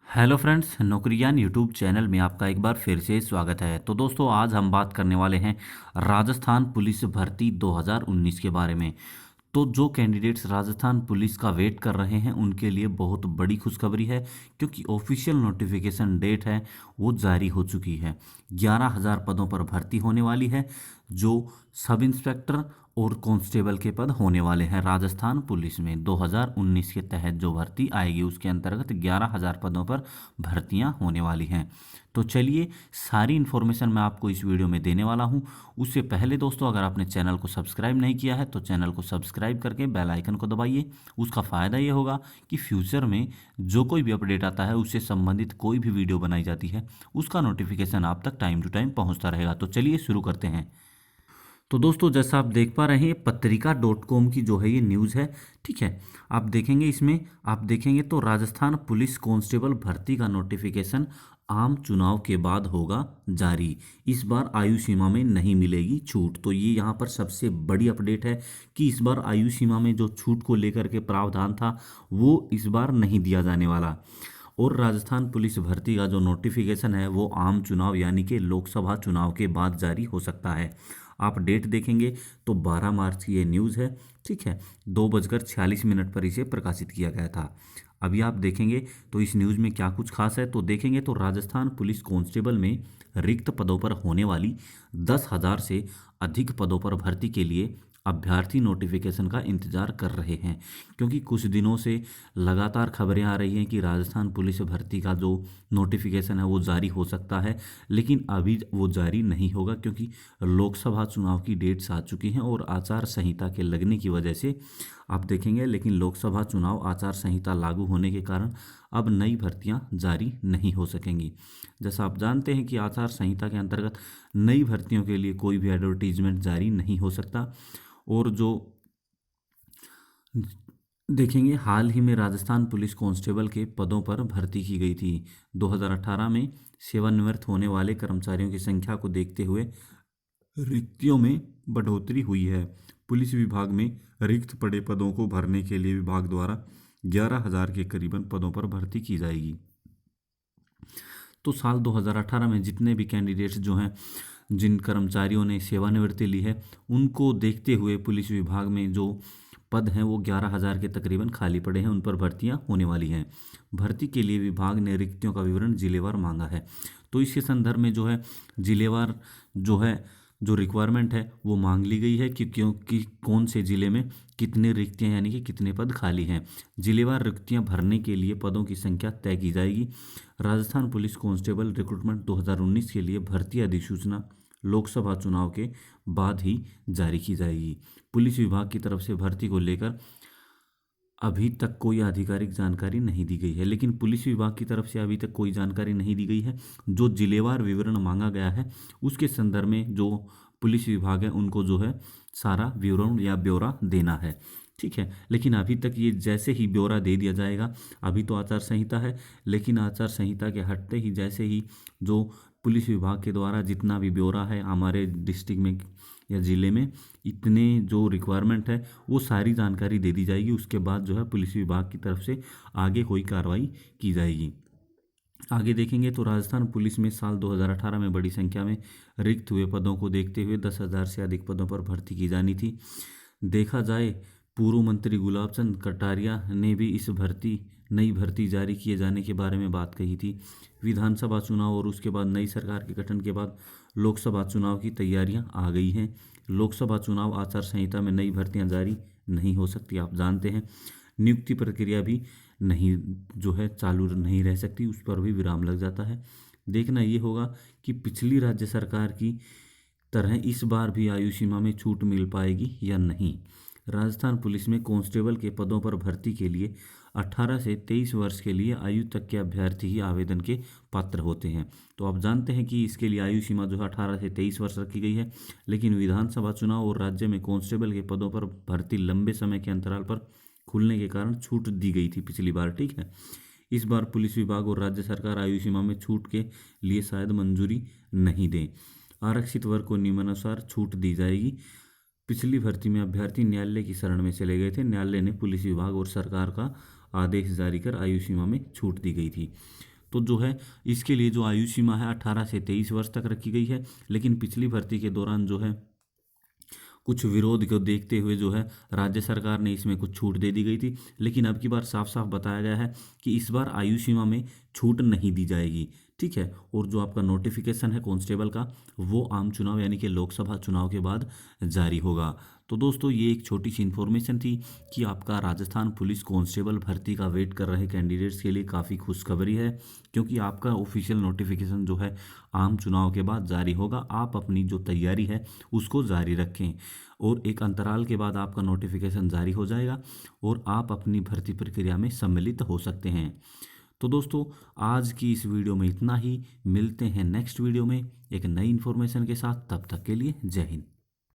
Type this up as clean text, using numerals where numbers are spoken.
Hello friends, नौकरियान YouTube channel में आपका एक बार फिर से स्वागत है। तो दोस्तों, आज हम बात करने वाले हैं राजस्थान पुलिस भर्ती 2019 के बारे में। तो जो कैंडिडेट्स राजस्थान पुलिस का वेट कर रहे हैं उनके लिए बहुत बड़ी खुशखबरी है, क्योंकि ऑफिशियल नोटिफिकेशन डेट है वो जारी हो चुकी है। 11,000 पदों पर भर्ती होने वाली है, जो सब इंस्पेक्टर और कांस्टेबल के पद होने वाले हैं राजस्थान पुलिस में। 2019 के तहत जो भर्ती आएगी उसके अंतर्गत 11,000 पदों पर भर्तियां होने वाली हैं। तो चलिए, सारी इन्फॉर्मेशन मैं आपको इस वीडियो में देने वाला हूं। उससे पहले दोस्तों, अगर आपने चैनल को सब्सक्राइब नहीं किया है तो चैनल को सब्सक्राइब करके बेल आइकन को दबाइए। उसका फ़ायदा ये होगा कि फ्यूचर में जो कोई भी अपडेट आता है उससे संबंधित कोई भी वीडियो बनाई जाती है उसका नोटिफिकेशन आप तक टाइम टू टाइम पहुंचता रहेगा। तो चलिए शुरू करते हैं। तो दोस्तों, जैसा आप देख पा रहे हैं, पत्रिका.com की जो है ये न्यूज़ है। ठीक है, आप देखेंगे, इसमें आप देखेंगे तो राजस्थान पुलिस कांस्टेबल भर्ती का नोटिफिकेशन आम चुनाव के बाद होगा जारी। इस बार आयु सीमा में नहीं मिलेगी छूट। तो ये यहाँ पर सबसे बड़ी अपडेट है कि इस बार आयु सीमा में जो छूट को लेकर के प्रावधान था वो इस बार नहीं दिया जाने वाला। और राजस्थान पुलिस भर्ती का जो नोटिफिकेशन है वो आम चुनाव यानी कि लोकसभा चुनाव के बाद जारी हो सकता है। आप डेट देखेंगे तो 12 मार्च की ये न्यूज़ है। ठीक है, 2:46 पर इसे प्रकाशित किया गया था। अभी आप देखेंगे तो इस न्यूज़ में क्या कुछ खास है, तो देखेंगे तो राजस्थान पुलिस कांस्टेबल में रिक्त पदों पर होने वाली 10,000 से अधिक पदों पर भर्ती के लिए अभ्यर्थी नोटिफिकेशन का इंतजार कर रहे हैं। क्योंकि कुछ दिनों से लगातार खबरें आ रही हैं कि राजस्थान पुलिस भर्ती का जो नोटिफिकेशन है वो जारी हो सकता है, लेकिन अभी वो जारी नहीं होगा, क्योंकि लोकसभा चुनाव की डेट्स आ चुकी हैं और आचार संहिता के लगने की वजह से आप देखेंगे। लेकिन लोकसभा चुनाव आचार संहिता लागू होने के कारण अब नई भर्तियां जारी नहीं हो सकेंगी। जैसा आप जानते हैं कि आचार संहिता के अंतर्गत नई भर्तियों के लिए कोई भी एडवर्टीजमेंट जारी नहीं हो सकता। और जो देखेंगे, हाल ही में राजस्थान पुलिस कांस्टेबल के पदों पर भर्ती की गई थी। 2018 में सेवानिवृत्त होने वाले कर्मचारियों की संख्या को देखते हुए रिक्तियों में बढ़ोतरी हुई है। पुलिस विभाग में रिक्त पड़े पदों को भरने के लिए विभाग द्वारा 11,000 के करीबन पदों पर भर्ती की जाएगी। तो साल 2018 में जितने भी कैंडिडेट्स जो हैं, जिन कर्मचारियों ने सेवानिवृत्ति ली है, उनको देखते हुए पुलिस विभाग में जो पद हैं वो 11,000 के तकरीबन खाली पड़े हैं, उन पर भर्तियां होने वाली हैं। भर्ती के लिए विभाग ने रिक्तियों का विवरण जिलेवार मांगा है। तो इसके संदर्भ में जो है जिलेवार जो है जो रिक्वायरमेंट है वो मांग ली गई है कि क्योंकि कौन से ज़िले में कितने रिक्तियां यानी कि कितने पद खाली हैं। जिलेवार रिक्तियां भरने के लिए पदों की संख्या तय की जाएगी। राजस्थान पुलिस कांस्टेबल रिक्रूटमेंट 2019 के लिए भर्ती अधिसूचना लोकसभा चुनाव के बाद ही जारी की जाएगी। पुलिस विभाग की तरफ से भर्ती को लेकर अभी तक कोई आधिकारिक जानकारी नहीं दी गई है, लेकिन पुलिस विभाग की तरफ से अभी तक कोई जानकारी नहीं दी गई है। जो जिलेवार विवरण मांगा गया है उसके संदर्भ में जो पुलिस विभाग है उनको जो है सारा विवरण या ब्यौरा देना है। ठीक है, लेकिन अभी तक ये जैसे ही ब्यौरा दे दिया जाएगा, अभी तो आचार संहिता है, लेकिन आचार संहिता के हटते ही जैसे ही जो पुलिस विभाग के द्वारा जितना भी ब्यौरा है हमारे डिस्ट्रिक्ट में या ज़िले में इतने जो रिक्वायरमेंट है वो सारी जानकारी दे दी जाएगी। उसके बाद जो है पुलिस विभाग की तरफ से आगे कोई कार्रवाई की जाएगी। आगे देखेंगे तो राजस्थान पुलिस में साल 2018 में बड़ी संख्या में रिक्त हुए पदों को देखते हुए 10,000 से अधिक पदों पर भर्ती की जानी थी। देखा जाए, पूर्व मंत्री गुलाब चंद कटारिया ने भी इस नई भर्ती जारी किए जाने के बारे में बात कही थी। विधानसभा चुनाव और उसके बाद नई सरकार के गठन के बाद लोकसभा चुनाव की तैयारियां आ गई हैं। लोकसभा चुनाव आचार संहिता में नई भर्तियां जारी नहीं हो सकती, आप जानते हैं। नियुक्ति प्रक्रिया भी नहीं जो है चालू नहीं रह सकती, उस पर भी विराम लग जाता है। देखना ये होगा कि पिछली राज्य सरकार की तरह इस बार भी आयु सीमा में छूट मिल पाएगी या नहीं। राजस्थान पुलिस में कांस्टेबल के पदों पर भर्ती के लिए 18 से 23 वर्ष के लिए आयु तक के अभ्यर्थी ही आवेदन के पात्र होते हैं। तो आप जानते हैं कि इसके लिए आयु सीमा जो है 18 से 23 वर्ष रखी गई है, लेकिन विधानसभा चुनाव और राज्य में कांस्टेबल के पदों पर भर्ती लंबे समय के अंतराल पर खुलने के कारण छूट दी गई थी पिछली बार। ठीक है, इस बार पुलिस विभाग और राज्य सरकार आयु सीमा में छूट के लिए शायद मंजूरी नहीं दें। आरक्षित वर्ग को नियमानुसार छूट दी जाएगी। पिछली भर्ती में अभ्यर्थी न्यायालय की शरण में चले गए थे। न्यायालय ने पुलिस विभाग और सरकार का आदेश जारी कर आयु सीमा में छूट दी गई थी। तो जो है इसके लिए जो आयु सीमा है 18 से 23 वर्ष तक रखी गई है। लेकिन पिछली भर्ती के दौरान जो है कुछ विरोध को देखते हुए जो है राज्य सरकार ने इसमें कुछ छूट दे दी गई थी, लेकिन अब की बार साफ साफ बताया गया है कि इस बार आयु सीमा में छूट नहीं दी जाएगी। ठीक है। और जो आपका नोटिफिकेशन है कांस्टेबल का, वो आम चुनाव यानी कि लोकसभा चुनाव के बाद जारी होगा। तो दोस्तों ये एक छोटी सी इन्फॉर्मेशन थी कि आपका राजस्थान पुलिस कांस्टेबल भर्ती का वेट कर रहे कैंडिडेट्स के लिए काफ़ी खुशखबरी है, क्योंकि आपका ऑफिशियल नोटिफिकेशन जो है आम चुनाव के बाद जारी होगा। आप अपनी जो तैयारी है उसको जारी रखें और एक अंतराल के बाद आपका नोटिफिकेशन जारी हो जाएगा और आप अपनी भर्ती प्रक्रिया में सम्मिलित हो सकते हैं। तो दोस्तों आज की इस वीडियो में इतना ही। मिलते हैं नेक्स्ट वीडियो में एक नई इन्फॉर्मेशन के साथ। तब तक के लिए जय हिंद।